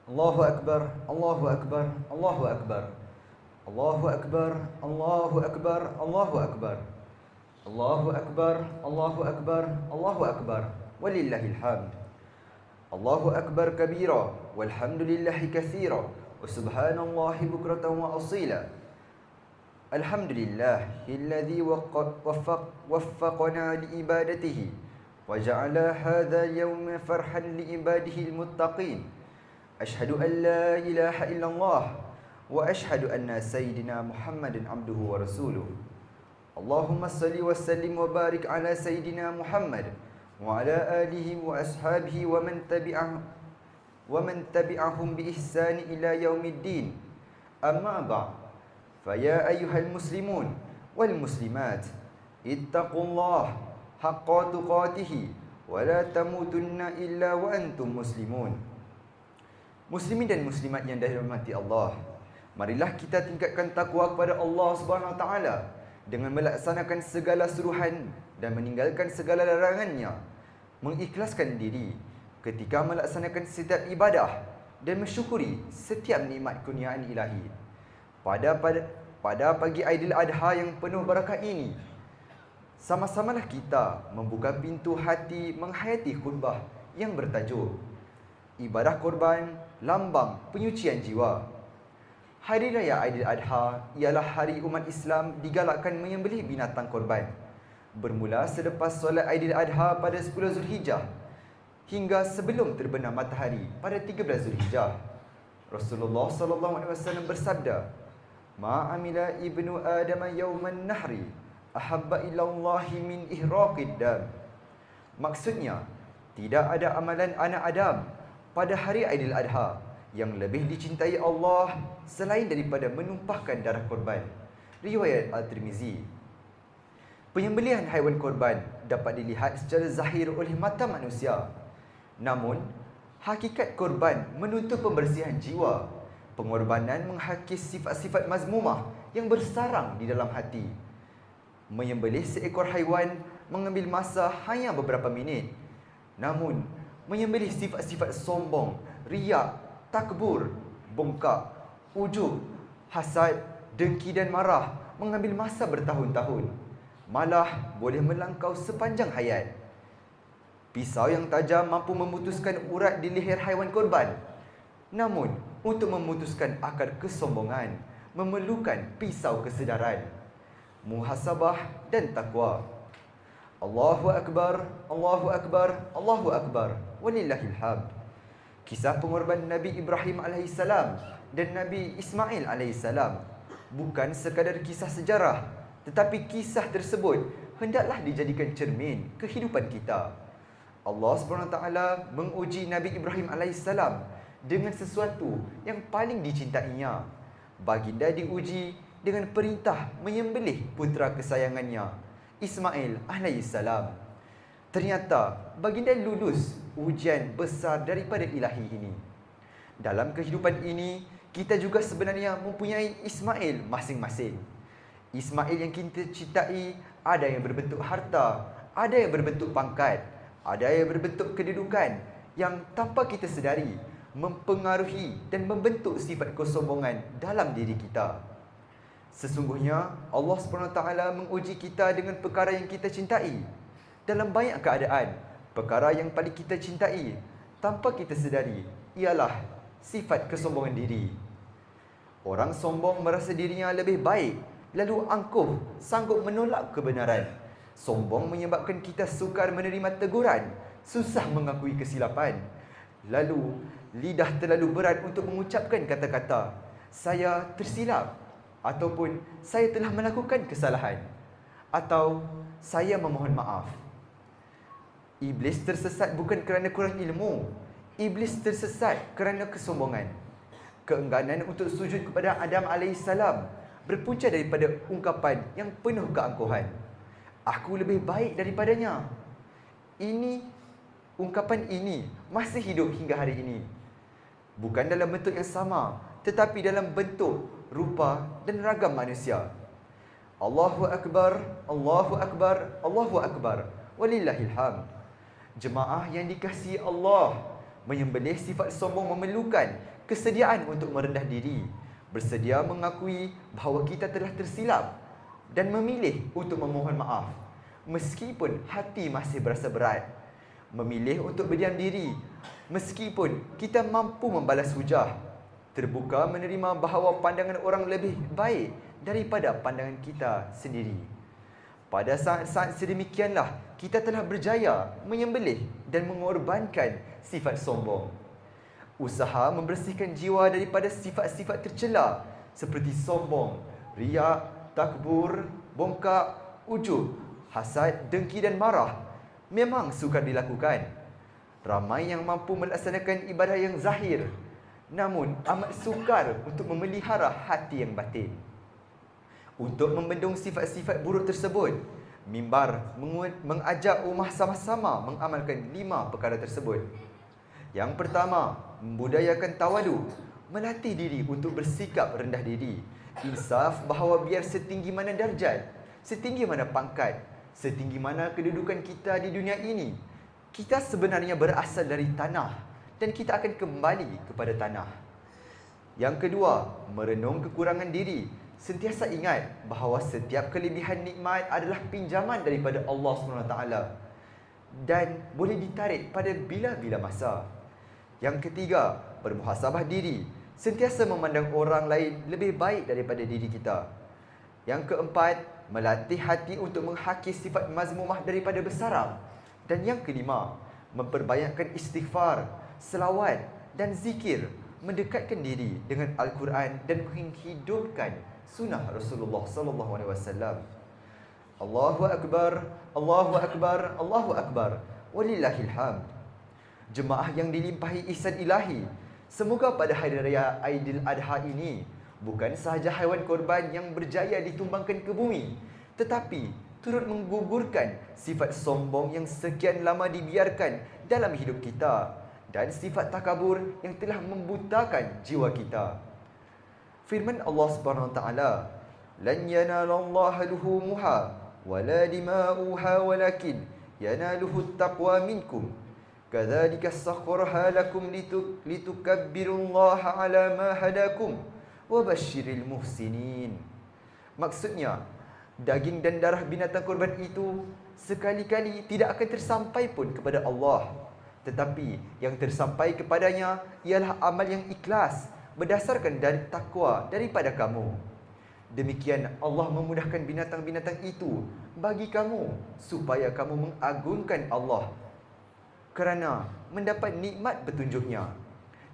Allahu Akbar, Allahu Akbar, Allahu Akbar. Allahu Akbar, Allahu Akbar, Allahu Akbar. Allahu Akbar, Allahu Akbar, Allahu Akbar. Walillahil hamd. Allahu Akbar kabira, walhamdulillahi katsira, wa subhanallahi bukratan wa asila. Alhamdulillahilladzi waffaqana liibadatihi wa ja'ala hadha yawma farhan liibadihi almuttaqin. Ashhadu an la ilaha illallah wa ashhadu anna sayyidina Muhammadan abduhu wa rasuluh. Allahumma salli wa sallim wa barik ala sayyidina Muhammad wa ala alihi wa ashabihi wa man tabi'ahum bi ihsani ila yaumiddin. Amma ba'd. Faya ayyuhal muslimun wal muslimat, ittaqullah haqqa tuqatih wa la tamutunna illa wa antum muslimun. Muslimin dan muslimat yang dirahmati Allah, marilah kita tingkatkan takwa kepada Allah Subhanahu Wa Taala dengan melaksanakan segala suruhan dan meninggalkan segala larangannya, mengikhlaskan diri ketika melaksanakan setiap ibadah dan mensyukuri setiap nikmat kurniaan ilahi. Pada pagi Aidil Adha yang penuh barakah ini, sama-samalah kita membuka pintu hati menghayati khutbah yang bertajuk Ibadah Korban, Lambang Penyucian Jiwa. Hari Raya Aidil Adha ialah hari umat Islam digalakkan menyembelih binatang korban. Bermula selepas solat Aidil Adha pada 10 Zulhijjah hingga sebelum terbenam matahari pada 13 Zulhijjah. Rasulullah SAW bersabda, "Ma amila ibnu Adam yawman nahri ahabba ilallahi min ihraqid dam." Maksudnya, tidak ada amalan anak Adam pada hari Aidil Adha yang lebih dicintai Allah selain daripada menumpahkan darah korban. Riwayat Al-Tirmizi. Penyembelihan haiwan korban dapat dilihat secara zahir oleh mata manusia. Namun, hakikat korban menuntut pembersihan jiwa. Pengorbanan menghakis sifat-sifat mazmumah yang bersarang di dalam hati. Menyembelih seekor haiwan mengambil masa hanya beberapa minit. Namun, menyembelih sifat-sifat sombong, riak, takbur, bongkak, ujub, hasad, dengki dan marah mengambil masa bertahun-tahun. Malah boleh melangkau sepanjang hayat. Pisau yang tajam mampu memutuskan urat di leher haiwan korban. Namun, untuk memutuskan akar kesombongan, memerlukan pisau kesedaran, muhasabah dan takwa. Allahu Akbar, Allahu Akbar, Allahu Akbar, walillahil hamd. Kisah pengorban Nabi Ibrahim AS dan Nabi Ismail AS bukan sekadar kisah sejarah, tetapi kisah tersebut hendaklah dijadikan cermin kehidupan kita. Allah SWT menguji Nabi Ibrahim AS dengan sesuatu yang paling dicintainya. Baginda diuji dengan perintah menyembelih putera kesayangannya, Ismail AS. Ternyata baginda lulus ujian besar daripada ilahi ini. Dalam kehidupan ini, kita juga sebenarnya mempunyai Ismail masing-masing. Ismail yang kita cintai ada yang berbentuk harta, ada yang berbentuk pangkat, ada yang berbentuk kedudukan yang tanpa kita sedari mempengaruhi dan membentuk sifat kesombongan dalam diri kita. Sesungguhnya Allah SWT menguji kita dengan perkara yang kita cintai. Dalam banyak keadaan, perkara yang paling kita cintai tanpa kita sedari ialah sifat kesombongan diri. Orang sombong merasa dirinya lebih baik, lalu angkuh sanggup menolak kebenaran. Sombong menyebabkan kita sukar menerima teguran, susah mengakui kesilapan. Lalu, lidah terlalu berat untuk mengucapkan kata-kata, "Saya tersilap," ataupun "Saya telah melakukan kesalahan," atau "Saya memohon maaf." Iblis tersesat bukan kerana kurang ilmu. Iblis tersesat kerana kesombongan. Keengganan untuk sujud kepada Adam AS berpunca daripada ungkapan yang penuh keangkuhan, "Aku lebih baik daripadanya." Ungkapan ini masih hidup hingga hari ini. Bukan dalam bentuk yang sama, tetapi dalam bentuk, rupa dan ragam manusia. Allahu Akbar, Allahu Akbar, Allahu Akbar, walillahil hamd. Jemaah yang dikasihi Allah, Menyembelih sifat sombong memerlukan kesediaan untuk merendah diri, bersedia mengakui bahawa kita telah tersilap dan memilih untuk memohon maaf meskipun hati masih berasa berat. Memilih untuk berdiam diri meskipun kita mampu membalas hujah. Terbuka menerima bahawa pandangan orang lebih baik daripada pandangan kita sendiri. Pada saat-saat sedemikianlah kita telah berjaya menyembelih dan mengorbankan sifat sombong. Usaha membersihkan jiwa daripada sifat-sifat tercela seperti sombong, riak, takbur, bongkak, ujub, hasad, dengki dan marah memang sukar dilakukan. Ramai yang mampu melaksanakan ibadah yang zahir, namun amat sukar untuk memelihara hati yang batin. Untuk membendung sifat-sifat buruk tersebut, mimbar mengajak ummah sama-sama mengamalkan 5 perkara tersebut. Yang pertama, membudayakan tawadu, melatih diri untuk bersikap rendah diri. Insaf bahawa biar setinggi mana darjat, setinggi mana pangkat, setinggi mana kedudukan kita di dunia ini, kita sebenarnya berasal dari tanah dan kita akan kembali kepada tanah. Yang kedua, merenung kekurangan diri. Sentiasa ingat bahawa setiap kelebihan nikmat adalah pinjaman daripada Allah SWT dan boleh ditarik pada bila-bila masa. Yang ketiga, bermuhasabah diri. Sentiasa memandang orang lain lebih baik daripada diri kita. Yang keempat, melatih hati untuk menghakis sifat mazmumah daripada bersarang. Dan yang kelima, memperbanyakkan istighfar, selawat dan zikir, mendekatkan diri dengan Al-Quran dan menghidupkan sunnah Rasulullah sallallahu alaihi wasallam. Allahu akbar, Allahu akbar, Allahu akbar. Walillahil hamd. Jemaah yang dilimpahi ihsan ilahi, semoga pada hari raya Aidil Adha ini bukan sahaja haiwan korban yang berjaya ditumbangkan ke bumi, tetapi turut menggugurkan sifat sombong yang sekian lama dibiarkan dalam hidup kita dan sifat takabur yang telah membutakan jiwa kita. Firman Allah Subhanahu wa taala, "Lan yanalallaha luhumuha wala dima'uha walakin yanaluhu at-taqwa minkum. Kadzalika sakhkharaha lakum litukabbirullaha 'ala ma hadakum wa basyiril muhsinin." Maksudnya, daging dan darah binatang korban itu sekali-kali tidak akan tersampai pun kepada Allah, tetapi yang tersampai kepadanya ialah amal yang ikhlas berdasarkan dari takwa daripada kamu. Demikian Allah memudahkan binatang-binatang itu bagi kamu supaya kamu mengagungkan Allah kerana mendapat nikmat petunjuknya.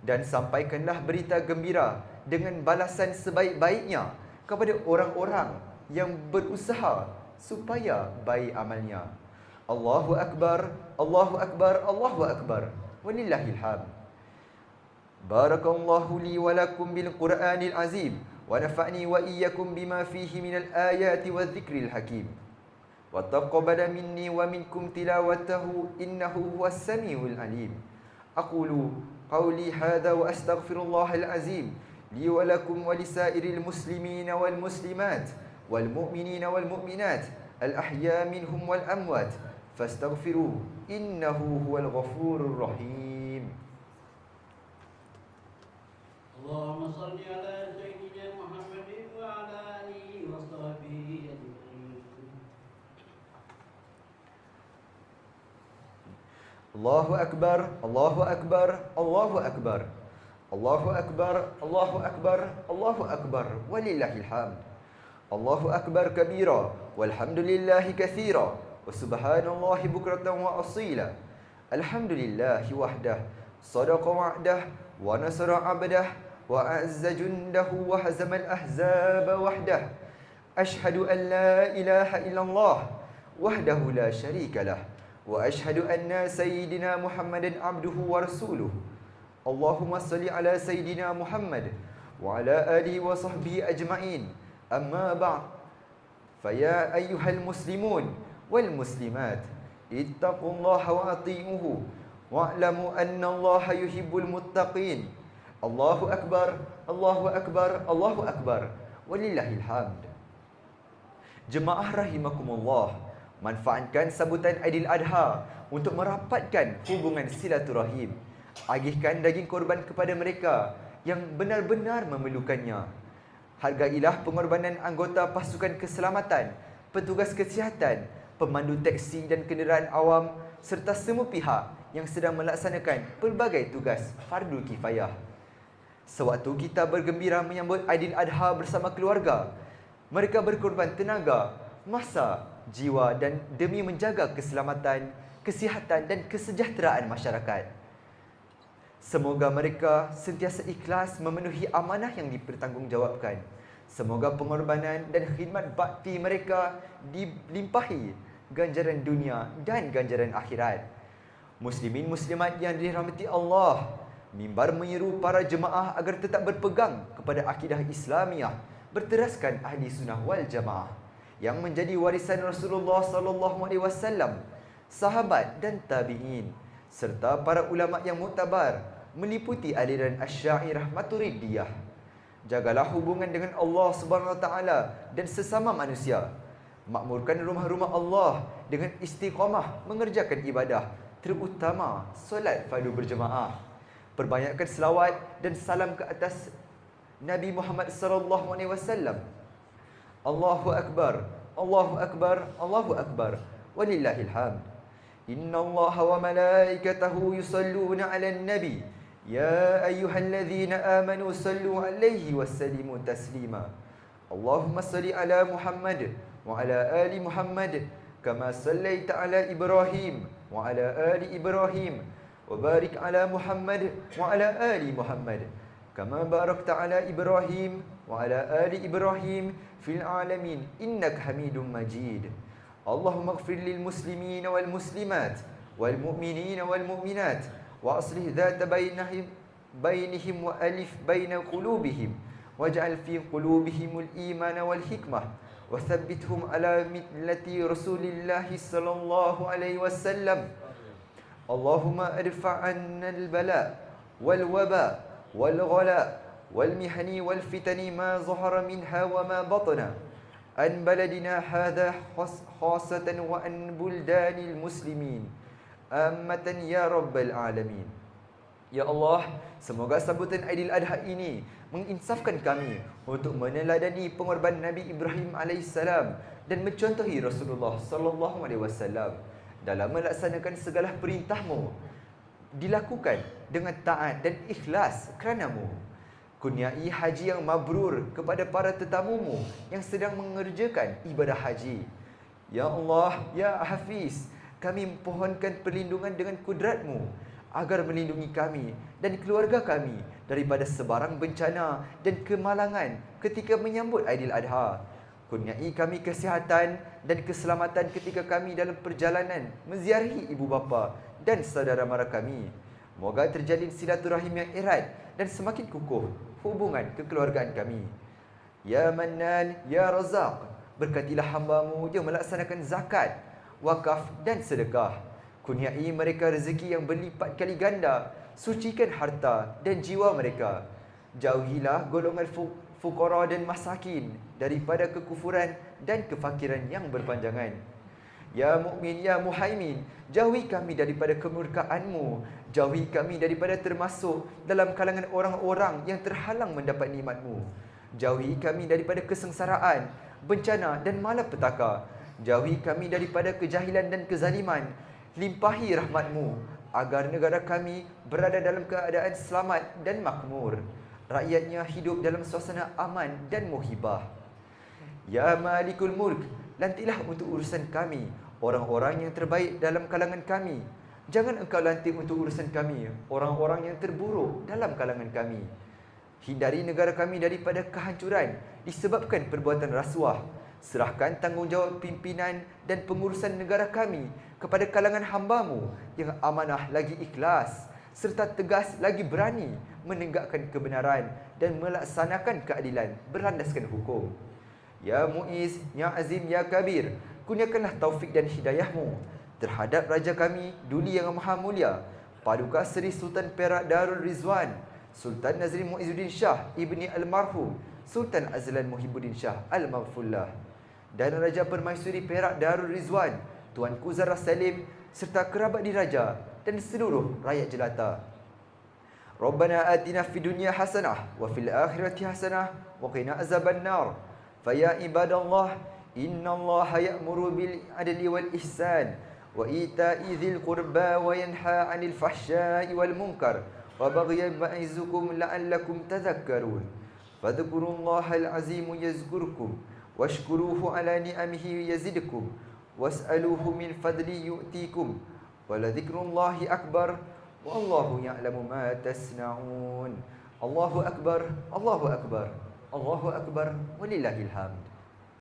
Dan sampaikanlah berita gembira dengan balasan sebaik-baiknya kepada orang-orang yang berusaha supaya baik amalnya. Allahu akbar, Allahu akbar, Allahu akbar. Walillahil hamd. Barakallahu li wa lakum bil Qur'anil azim wa nafa'ni wa iyyakum bima fihi minal ayati wadh-dhikril hakim. Wa taqabbala minni wa minkum tilawatahu innahu huwas samiul alim. Aqulu qawli hadha wa astaghfirullahal azim li wa lakum wa lisairil muslimina wal muslimat wal mu'minina wal mu'minat al ahya minhum wal amwat fastaghfiruhu innahu huwal ghafurur rahim. Allahumma salli ala sayyidina Muhammadin wa ala alihi wa sahbihi ajma'in. Allahu akbar, Allahu akbar, Allahu akbar. Allahu akbar, Allahu akbar, Allahu akbar. Walillahil hamd. Allahu akbar kabira walhamdulillahi katsira wa subhanallahi bukratan wa asila. Alhamdulillahi wahdah, sadaqa wa'dah wa nasara 'abdah wa a'azza jundahu wa hazama al-ahzaba wahdah. Ashhadu an la ilaha illallah wahdahu la syarika lah wa ashhadu anna sayyidina Muhammadan abduhu wa rasuluh. Allahumma salli ala sayyidina Muhammad wa ala alihi wa sahbihi ajma'in. Amma ba'd. Faya ayyuhal muslimun wal muslimat, ittaqullaha wa ati'uhu wa'lamu anna Allaha yuhibbul muttaqin. Allahu akbar, Allahu akbar, Allahu akbar. Walillahil hamd. Jemaah rahimakumullah, manfaatkan sambutan Aidil Adha untuk merapatkan hubungan silaturahim. Agihkan daging korban kepada mereka yang benar-benar memerlukannya. Hargailah pengorbanan anggota pasukan keselamatan, petugas kesihatan, pemandu teksi dan kenderaan awam serta semua pihak yang sedang melaksanakan pelbagai tugas fardu kifayah. Sewaktu kita bergembira menyambut Aidiladha bersama keluarga, mereka berkorban tenaga, masa, jiwa dan demi menjaga keselamatan, kesihatan dan kesejahteraan masyarakat. Semoga mereka sentiasa ikhlas memenuhi amanah yang dipertanggungjawabkan. Semoga pengorbanan dan khidmat bakti mereka dilimpahi ganjaran dunia dan ganjaran akhirat. Muslimin muslimat yang dirahmati Allah, mimbar menyeru para jemaah agar tetap berpegang kepada akidah Islamiah berteraskan ahli sunnah wal jamaah yang menjadi warisan Rasulullah sallallahu alaihi wasallam, sahabat dan tabi'in serta para ulama yang muktabar meliputi aliran Asy'ariyah Maturidiyah. Jagalah hubungan dengan Allah Subhanahu wa taala dan sesama manusia. Makmurkan rumah-rumah Allah dengan istiqamah mengerjakan ibadah, terutama solat fardu berjemaah. Perbanyakkan selawat dan salam ke atas Nabi Muhammad sallallahu alaihi wasallam. Allahu akbar, Allahu akbar, Allahu akbar. Walillahil hamd. Innallaha wa malaikatahu yusalluna 'alan nabi. Ya ayyuhalladzina amanu sallu 'alaihi wasallimu taslima. Allahumma salli 'ala Muhammad wa 'ala ali Muhammad kama sallaita 'ala Ibrahim wa 'ala ali Ibrahim. وبارك على محمد وعلى آل محمد كما باركت على إبراهيم وعلى آل إبراهيم في العالمين إنك حميد مجيد. اللهم اغفر للمسلمين والمسلمات والمؤمنين والمؤمنات وأصلح ذات بينهم وألف بين قلوبهم واجعل في قلوبهم الإيمان والحكمة وثبتهم على ملة رسول الله صلى الله عليه وسلم. اللهم ارفع عنا البلاء والوباء والغلاء والمحن والفتن ما ظهر منها وما بطن عن بلدنا هذا خاصة وعن بلدان المسلمين عامة يا رب العالمين. Ya Allah, semoga sambutan Aidiladha ini menginsafkan kami untuk meneladani pengorban Nabi Ibrahim AS dan mencontohi Rasulullah SAW dalam melaksanakan segala perintah-Mu, dilakukan dengan taat dan ikhlas kerana-Mu. Kurniai haji yang mabrur kepada para tetamu-Mu yang sedang mengerjakan ibadah haji. Ya Allah, Ya Hafiz, kami mohonkan perlindungan dengan kudrat-Mu agar melindungi kami dan keluarga kami daripada sebarang bencana dan kemalangan ketika menyambut Aidiladha. Kurniai kami kesihatan dan keselamatan ketika kami dalam perjalanan menziarahi ibu bapa dan saudara mara kami. Moga terjalin silaturahim yang erat dan semakin kukuh hubungan kekeluargaan kami. Ya Mannan, Ya Razak, berkatilah hamba-Mu yang melaksanakan zakat, wakaf dan sedekah. Kurniai mereka rezeki yang berlipat kali ganda, sucikan harta dan jiwa mereka. Jauhilah golongan fuqara dan masakin daripada kekufuran dan kefakiran yang berpanjangan. Ya Mukmin, Ya Muhaimin, jauhi kami daripada kemurkaan-Mu, jauhi kami daripada termasuk dalam kalangan orang-orang yang terhalang mendapat nikmat-Mu. Jauhi kami daripada kesengsaraan, bencana dan malapetaka. Jauhi kami daripada kejahilan dan kezaliman. Limpahi rahmat-Mu agar negara kami berada dalam keadaan selamat dan makmur. Rakyatnya hidup dalam suasana aman dan muhibah. Ya Malikul Mulk, lantiklah untuk urusan kami orang-orang yang terbaik dalam kalangan kami. Jangan Engkau lantik untuk urusan kami orang-orang yang terburuk dalam kalangan kami. Hindari negara kami daripada kehancuran disebabkan perbuatan rasuah. Serahkan tanggungjawab pimpinan dan pengurusan negara kami kepada kalangan hamba-Mu yang amanah lagi ikhlas serta tegas lagi berani menegakkan kebenaran dan melaksanakan keadilan berlandaskan hukum. Ya Muiz, Ya Azim, Ya Kabir, kurniakanlah taufik dan hidayah-Mu terhadap Raja kami, Duli Yang Maha Mulia, Paduka Seri Sultan Perak Darul Rizwan, Sultan Nazrin Muizzuddin Shah Ibni Almarhum Sultan Azlan Muhibbuddin Shah Al-Maghfullah, dan Raja Permaisuri Perak Darul Rizwan, Tuanku Zara Salim, serta kerabat diraja dan seluruh rakyat jelata. ربنا آتنا في الدنيا حسنة وفي الآخرة حسنة وقنا عذاب النار فيا عباد الله إن الله يأمر بالعدل والإحسان وإيتاء ذي القربى وينهى عن الفحشاء والمنكر وبغي يعظكم لعلكم تذكرون فاذكروا الله العظيم يذكركم واشكروه على نعمه يزدكم واسألوه من فضله يؤتيكم ولذكر الله أكبر والله يعلم ما تصنعون الله أكبر الله أكبر الله أكبر ولله الحمد